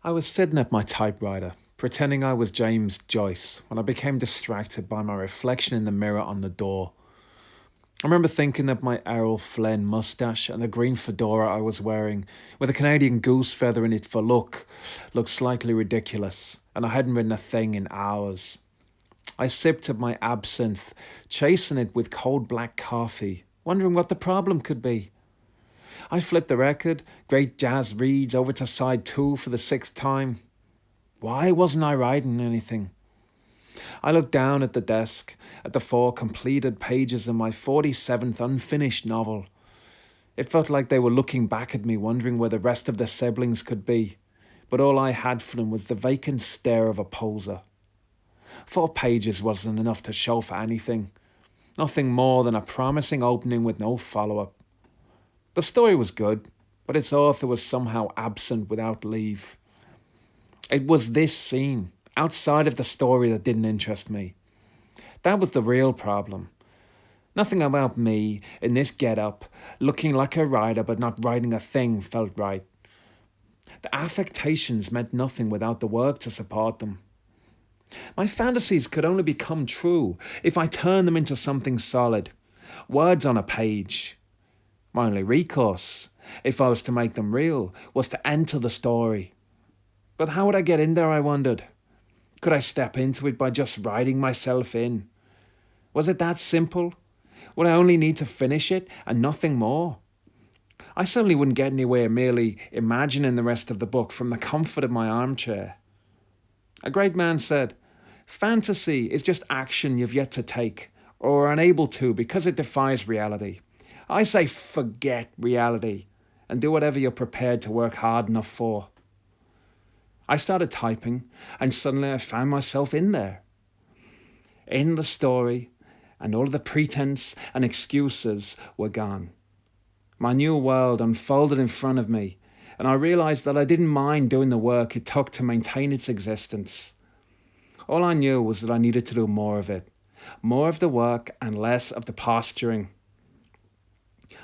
I was sitting at my typewriter, pretending I was James Joyce, when I became distracted by my reflection in the mirror on the door. I remember thinking that my Errol Flynn mustache and the green fedora I was wearing, with a Canadian goose feather in it for luck, looked slightly ridiculous, and I hadn't written a thing in hours. I sipped at my absinthe, chasing it with cold black coffee, wondering what the problem could be. I flipped the record, Great Jazz Reads, over to side 2 for the 6th time. Why wasn't I writing anything? I looked down at the desk, at the 4 completed pages of my 47th unfinished novel. It felt like they were looking back at me, wondering where the rest of their siblings could be, but all I had for them was the vacant stare of a poser. 4 pages wasn't enough to show for anything. Nothing more than a promising opening with no follow-up. The story was good, but its author was somehow absent without leave. It was this scene, outside of the story, that didn't interest me. That was the real problem. Nothing about me, in this get-up, looking like a writer but not writing a thing, felt right. The affectations meant nothing without the work to support them. My fantasies could only become true if I turned them into something solid. Words on a page. My only recourse, if I was to make them real, was to enter the story. But how would I get in there, I wondered? Could I step into it by just writing myself in? Was it that simple? Would I only need to finish it and nothing more? I certainly wouldn't get anywhere merely imagining the rest of the book from the comfort of my armchair. A great man said, "Fantasy is just action you've yet to take, or are unable to because it defies reality." I say forget reality and do whatever you're prepared to work hard enough for. I started typing, and suddenly I found myself in there. In the story, and all of the pretense and excuses were gone. My new world unfolded in front of me, and I realized that I didn't mind doing the work it took to maintain its existence. All I knew was that I needed to do more of it, more of the work and less of the posturing.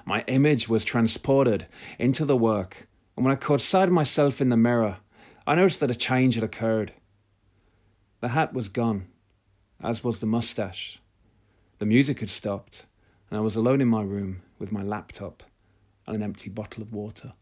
My image was transported into the work, and when I caught sight of myself in the mirror, I noticed that a change had occurred. The hat was gone, as was the mustache. The music had stopped, and I was alone in my room with my laptop and an empty bottle of water.